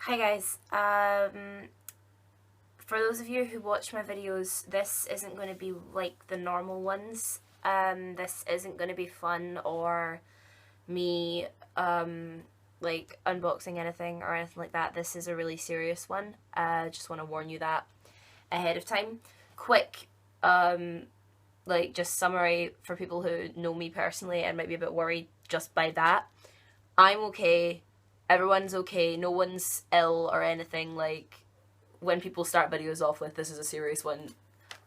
Hi guys, for those of you who watch my videos, this isn't going to be like the normal ones. This isn't going to be fun or me like unboxing anything or anything like that. This is a really serious one. Just want to warn you that ahead of time. Quick, like just summary for people who know me personally and might be a bit worried just by that. I'm okay. Everyone's okay. No one's ill or anything. Like, when people start videos off with "this is a serious one,"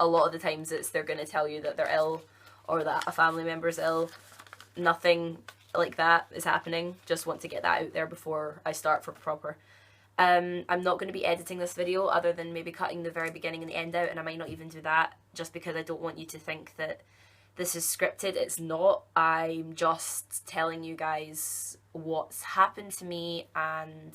a lot of the times they're going to tell you that they're ill or that a family member's ill. Nothing like that is happening. Just want to get that out there before I start for proper. I'm not going to be editing this video other than maybe cutting the very beginning and the end out, and I might not even do that just because I don't want you to think that this is scripted. It's not. I'm just telling you guys what's happened to me, and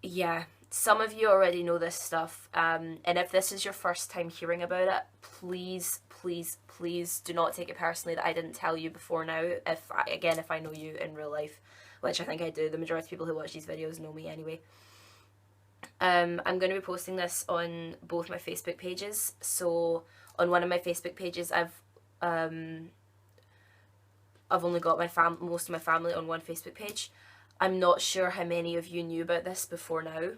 yeah, some of you already know this stuff, and if this is your first time hearing about it, please, please, please do not take it personally that I didn't tell you before now. If I know you in real life, which I think I do. The majority of people who watch these videos know me anyway. I'm going to be posting this on both my Facebook pages. So on one of my Facebook pages, I've only got most of my family on one Facebook page. I'm not sure how many of you knew about this before now.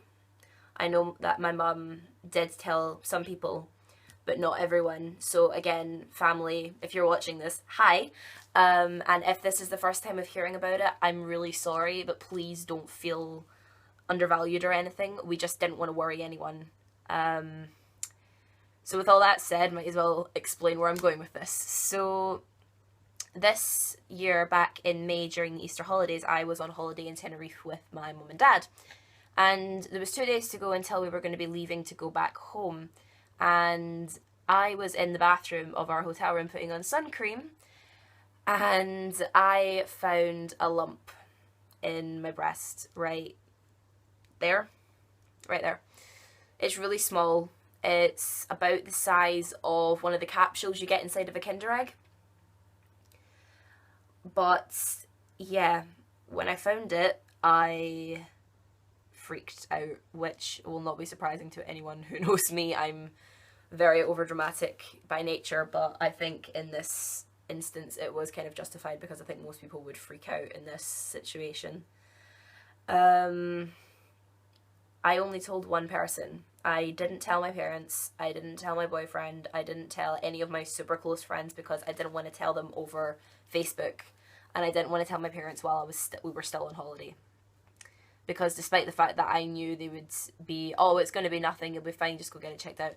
I know that my mum did tell some people, but not everyone. So again, family, if you're watching this, hi. And if this is the first time of hearing about it, I'm really sorry, but please don't feel undervalued or anything. We just didn't want to worry anyone. So with all that said, might as well explain where I'm going with this. So this year, back in May during the Easter holidays, I was on holiday in Tenerife with my mum and dad. And there was 2 days to go until we were going to be leaving to go back home. And I was in the bathroom of our hotel room putting on sun cream, and I found a lump in my breast right there. Right there. It's really small. It's about the size of one of the capsules you get inside of a Kinder Egg. But yeah, when I found it, I freaked out, which will not be surprising to anyone who knows me. I'm very overdramatic by nature, but I think in this instance it was kind of justified because I think most people would freak out in this situation. I only told one person. I didn't tell my parents, I didn't tell my boyfriend, I didn't tell any of my super close friends because I didn't want to tell them over Facebook, and I didn't want to tell my parents while we were still on holiday. Because despite the fact that I knew they would be, oh, it's going to be nothing, it'll be fine, just go get it checked out,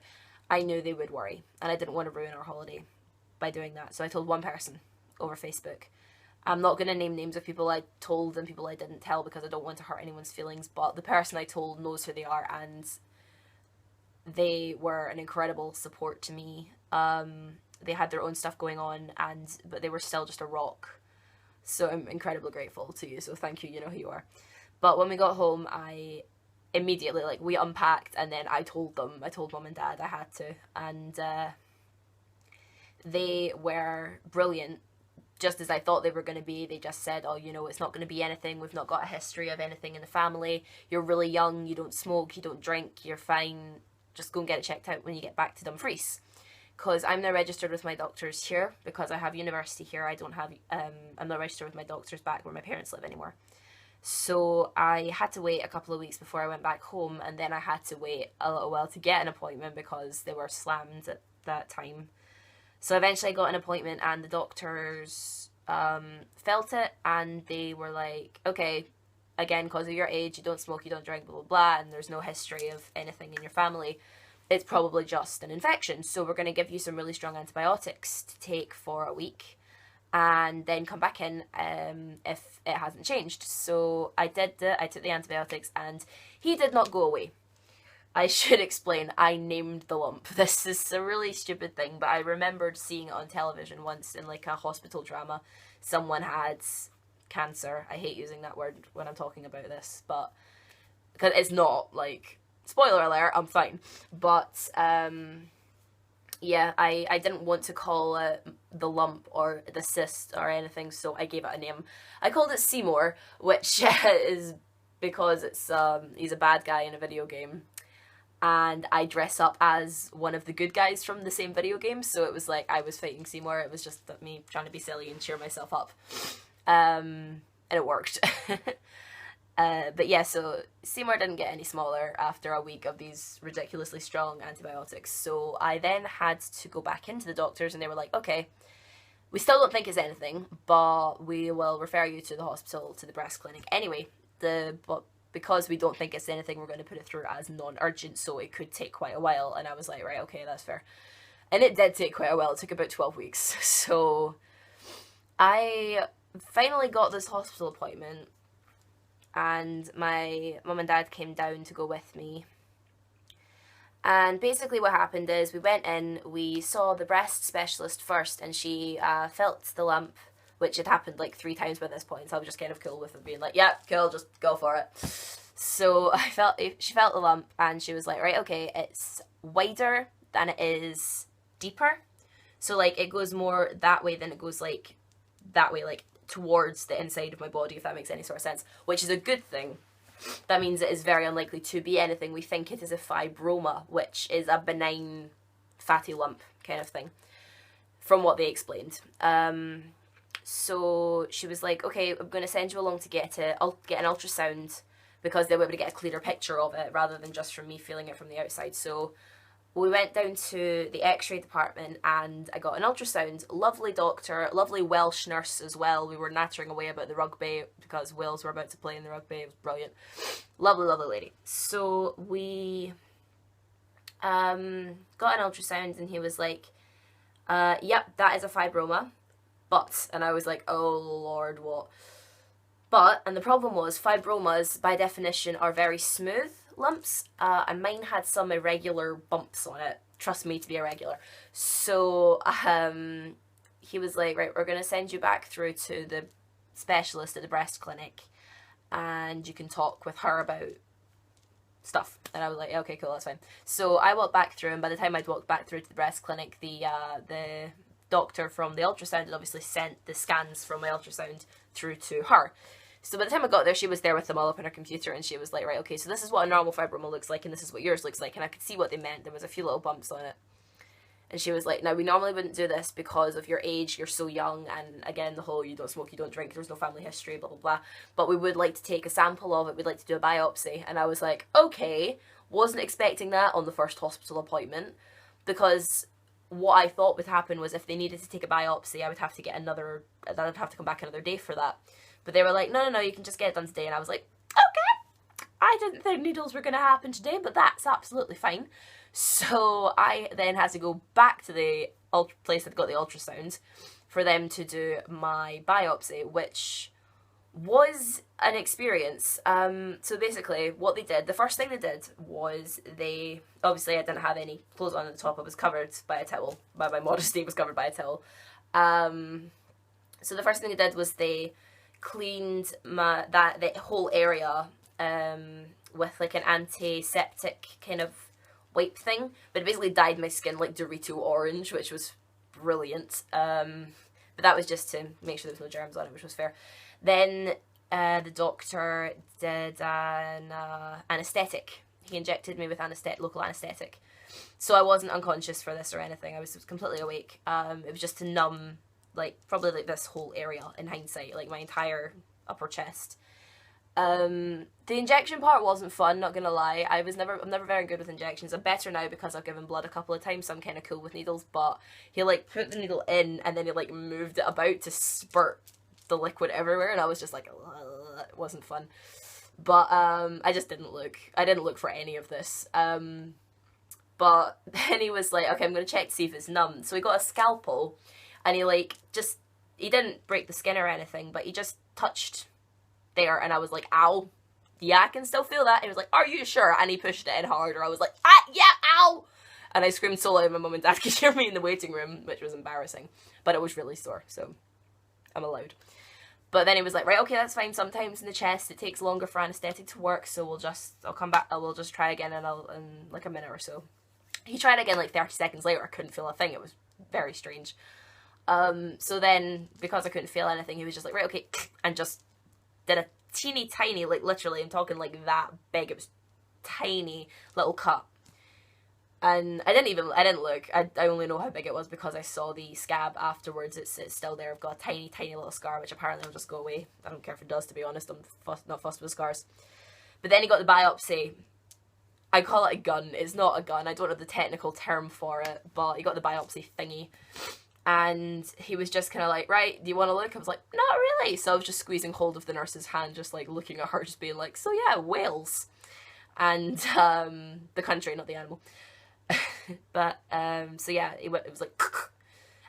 I knew they would worry, and I didn't want to ruin our holiday by doing that. So I told one person over Facebook. I'm not going to name names of people I told and people I didn't tell because I don't want to hurt anyone's feelings, but the person I told knows who they are, and they were an incredible support to me. They had their own stuff going on, but they were still just a rock. So I'm incredibly grateful to you, so thank you, you know who you are. But when we got home, I immediately, we unpacked, and then I told mum and dad I had to, and they were brilliant, just as I thought they were going to be. They just said, oh, it's not going to be anything, we've not got a history of anything in the family, you're really young, you don't smoke, you don't drink, you're fine, just go and get it checked out when you get back to Dumfries. Because I'm now registered with my doctors here, because I have university here. I'm not registered with my doctors back where my parents live anymore. So I had to wait a couple of weeks before I went back home, and then I had to wait a little while to get an appointment because they were slammed at that time. So eventually I got an appointment, and the doctors felt it, and they were like, okay, again, because of your age, you don't smoke, you don't drink, blah, blah, blah, and there's no history of anything in your family, it's probably just an infection. So we're going to give you some really strong antibiotics to take for a week, and then come back in if it hasn't changed. So I did I took the antibiotics, and he did not go away. I should explain, I named the lump. This is a really stupid thing, but I remembered seeing it on television once in a hospital drama. Someone had cancer. I hate using that word when I'm talking about this, but because it's not, spoiler alert, I'm fine. But yeah, I didn't want to call it the lump or the cyst or anything, so I gave it a name. I called it Seymour, which is because it's he's a bad guy in a video game, and I dress up as one of the good guys from the same video game, so it was like I was fighting Seymour. It was just me trying to be silly and cheer myself up, and it worked. But yeah, so Seymour didn't get any smaller after a week of these ridiculously strong antibiotics, so I then had to go back into the doctors, and they were like, okay, we still don't think it's anything, but we will refer you to the hospital, to the breast clinic anyway. But because we don't think it's anything, we're going to put it through as non-urgent, so it could take quite a while. And I was like, right, okay, that's fair. And it did take quite a while. It took about 12 weeks. So I finally got this hospital appointment, and my mum and dad came down to go with me. And basically what happened is we went in, we saw the breast specialist first, and she felt the lump, which had happened like 3 times by this point, so I was just kind of cool with it, being like, yeah, cool, just go for it. So she felt the lump, and she was like, right, okay, it's wider than it is deeper. So like it goes more that way than it goes like that way, like towards the inside of my body, if that makes any sort of sense, which is a good thing. That means it is very unlikely to be anything. We think it is a fibroma, which is a benign fatty lump kind of thing, from what they explained. So she was like, okay, I'm going to send you along to get an ultrasound, because they were able to get a clearer picture of it rather than just from me feeling it from the outside. So we went down to the x-ray department, and I got an ultrasound. Lovely doctor, lovely Welsh nurse as well. We were nattering away about the rugby because Wales were about to play in the rugby. It was brilliant. Lovely, lovely lady. So we got an ultrasound, and he was like, yep, that is a fibroma. But, and I was like, oh Lord, what? But, and the problem was, fibromas, by definition, are very smooth lumps, and mine had some irregular bumps on it. Trust me to be irregular. So, he was like, right, we're going to send you back through to the specialist at the breast clinic, and you can talk with her about stuff. And I was like, okay, cool, that's fine. So I walked back through, and by the time I'd walked back through to the breast clinic, the doctor from the ultrasound had obviously sent the scans from my ultrasound through to her. So by the time I got there, she was there with them all up on her computer, and she was like, right, okay, so this is what a normal fibroma looks like, and this is what yours looks like. And I could see what they meant. There was a few little bumps on it. And she was like, now, we normally wouldn't do this because of your age, you're so young, and again, the whole you don't smoke, you don't drink, there's no family history, blah, blah, blah. But we would like to take a sample of it, we'd like to do a biopsy. And I was like, okay, wasn't expecting that on the first hospital appointment, because what I thought would happen was if they needed to take a biopsy, I'd have to come back another day for that. But they were like, no, you can just get it done today. And I was like, okay, I didn't think needles were going to happen today, but that's absolutely fine. So I then had to go back to the place that got the ultrasound for them to do my biopsy, which was an experience. So basically what they did, the first thing they did was obviously I didn't have any clothes on at the top, I was covered by a towel, by my modesty was covered by a towel. So the first thing they did was they cleaned that whole area with like an antiseptic kind of wipe thing, but it basically dyed my skin like Dorito orange, which was brilliant. But that was just to make sure there was no germs on it, which was fair. Then the doctor did an anaesthetic. He injected me with local anaesthetic. So I wasn't unconscious for this or anything. I was completely awake. It was just to numb, like, probably like this whole area in hindsight, like my entire upper chest. The injection part wasn't fun, not gonna lie. I'm never very good with injections. I'm better now because I've given blood a couple of times, so I'm kind of cool with needles. But he like put the needle in, and then he like moved it about to spurt the liquid everywhere, and I was just like, ugh, it wasn't fun. But I just didn't look. I didn't look for any of this. But then he was like, okay, I'm gonna check to see if it's numb. So he got a scalpel, and he didn't break the skin or anything, but he just touched there, and I was like, ow, yeah, I can still feel that. And he was like, are you sure? And he pushed it in harder. I was like, yeah, ow! And I screamed so loud my mum and dad could hear me in the waiting room, which was embarrassing, but it was really sore, so I'm allowed. But then he was like, right, okay, that's fine. Sometimes in the chest it takes longer for anaesthetic to work, so I'll come back, we'll just try again in like a minute or so. He tried again like 30 seconds later. I couldn't feel a thing. It was very strange. So then, because I couldn't feel anything, he was just like, right, okay, and just did a teeny tiny, like literally, I'm talking like that big. It was tiny little cut. And I didn't look. I only know how big it was because I saw the scab afterwards. It's still there. I've got a tiny, tiny little scar, which apparently will just go away. I don't care if it does, to be honest. I'm not fussed with scars. But then he got the biopsy. I call it a gun. It's not a gun. I don't know the technical term for it, but he got the biopsy thingy. And he was just kind of like, right, do you want to look? I was like, not really. So I was just squeezing hold of the nurse's hand, just like looking at her, just being like, so yeah, Wales. And the country, not the animal. But so yeah, it was like,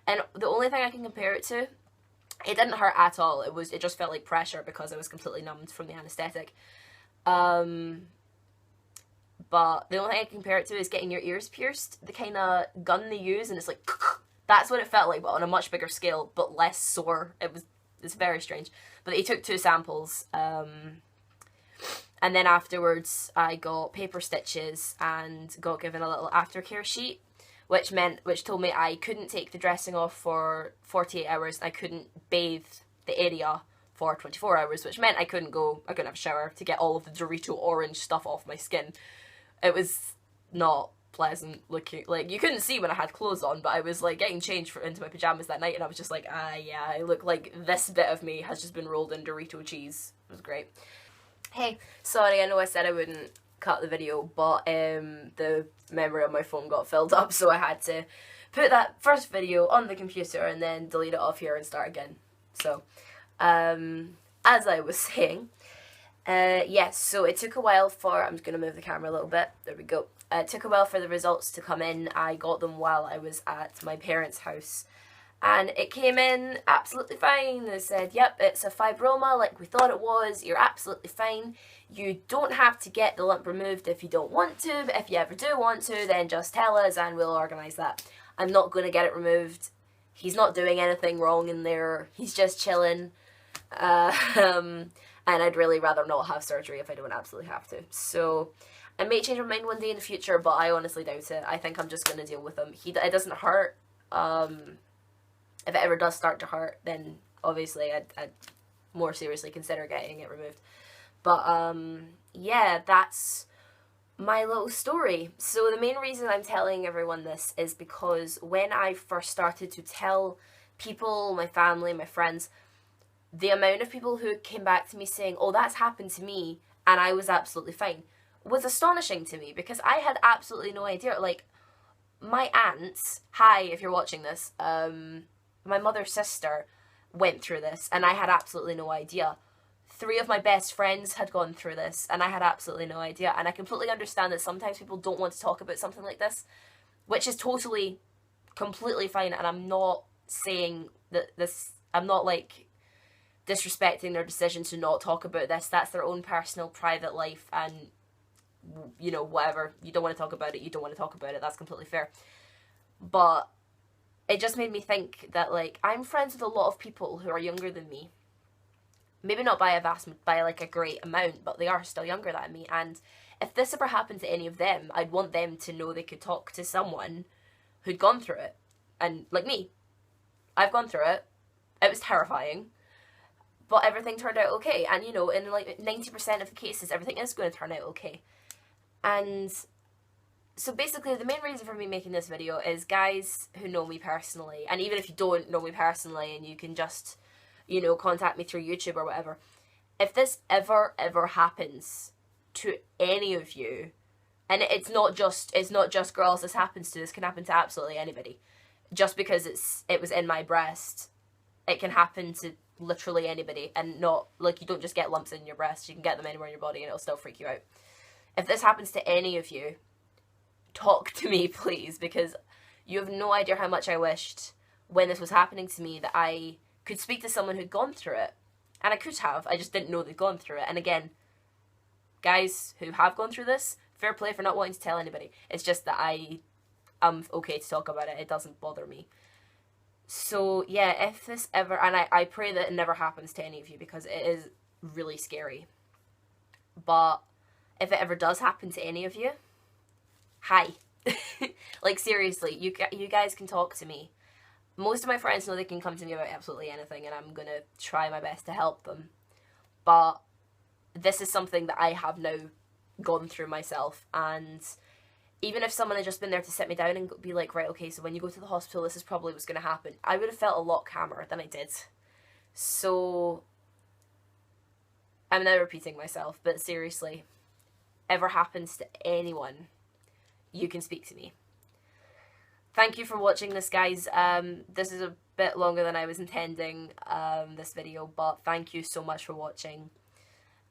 and the only thing I can compare it to, it didn't hurt at all. It just felt like pressure because I was completely numbed from the anesthetic. But the only thing I can compare it to is getting your ears pierced. The kind of gun they use, and it's like, that's what it felt like, but on a much bigger scale, but less sore. It's very strange. But he took 2 samples. And then afterwards, I got paper stitches and got given a little aftercare sheet, which told me I couldn't take the dressing off for 48 hours. I couldn't bathe the area for 24 hours, which meant I couldn't have a shower to get all of the Dorito orange stuff off my skin. It was not pleasant looking. Like, you couldn't see when I had clothes on, but I was like getting changed into my pajamas that night, and I was just like, yeah, I look like this bit of me has just been rolled in Dorito cheese. It was great. Hey, sorry, I know I said I wouldn't cut the video, but the memory on my phone got filled up, so I had to put that first video on the computer and then delete it off here and start again. So, as I was saying, yes, so it took a while for, I'm just going to move the camera a little bit, there we go. It took a while for the results to come in. I got them while I was at my parents' house. And it came in absolutely fine. They said, yep, it's a fibroma like we thought it was. You're absolutely fine. You don't have to get the lump removed if you don't want to, but if you ever do want to, then just tell us and we'll organise that. I'm not going to get it removed. He's not doing anything wrong in there. He's just chilling. And I'd really rather not have surgery if I don't absolutely have to. So I may change my mind one day in the future, but I honestly doubt it. I think I'm just going to deal with him. It doesn't hurt. If it ever does start to hurt, then obviously I'd more seriously consider getting it removed. But, yeah, that's my little story. So the main reason I'm telling everyone this is because when I first started to tell people, my family, my friends, the amount of people who came back to me saying, oh, that's happened to me, and I was absolutely fine, was astonishing to me, because I had absolutely no idea. Like, my aunts, hi, if you're watching this, my mother's sister went through this, and I had absolutely no idea. 3 of my best friends had gone through this, and I had absolutely no idea. And I completely understand that sometimes people don't want to talk about something like this, which is totally, completely fine. And I'm not saying that I'm not, like, disrespecting their decision to not talk about this. That's their own personal, private life, and, you know, whatever. You don't want to talk about it, you don't want to talk about it. That's completely fair. But it just made me think that, like, I'm friends with a lot of people who are younger than me. Maybe not by a great amount, but they are still younger than me. And if this ever happened to any of them, I'd want them to know they could talk to someone who'd gone through it. And, like me, I've gone through it. It was terrifying. But everything turned out okay. And, you know, in, like, 90% of the cases, everything is going to turn out okay. And so basically, the main reason for me making this video is guys who know me personally, and even if you don't know me personally and you can just, you know, contact me through YouTube or whatever, if this ever happens to any of you, and it's not just girls this happens to, this can happen to absolutely anybody. Just because it was in my breast, it can happen to literally anybody, and not, like, you don't just get lumps in your breast, you can get them anywhere in your body and it'll still freak you out. If this happens to any of you, talk to me, please, because you have no idea how much I wished when this was happening to me that I could speak to someone who'd gone through it. And I could have, I just didn't know they'd gone through it. And again, guys who have gone through this, fair play for not wanting to tell anybody. It's just that I'm okay to talk about it. It doesn't bother me. So yeah, if this ever, and I pray that it never happens to any of you, because it is really scary. But if it ever does happen to any of you, hi. Like, seriously, you guys can talk to me. Most of my friends know they can come to me about absolutely anything, and I'm gonna try my best to help them. But this is something that I have now gone through myself, and even if someone had just been there to sit me down and be like, right, okay, so when you go to the hospital, this is probably what's going to happen, I would have felt a lot calmer than I did. So I'm now repeating myself, but seriously, ever happens to anyone, you can speak to me. Thank you for watching this, guys. This is a bit longer than I was intending, this video, but thank you so much for watching.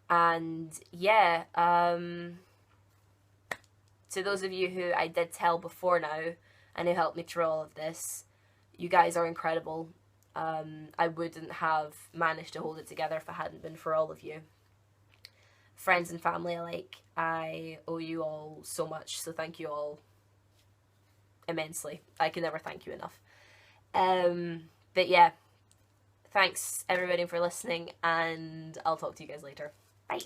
And yeah, to those of you who I did tell before now and who helped me through all of this, you guys are incredible. I wouldn't have managed to hold it together if it hadn't been for all of you. Friends and family alike, I owe you all so much, so thank you all immensely. I can never thank you enough. But yeah, thanks everybody for listening, and I'll talk to you guys later. Bye.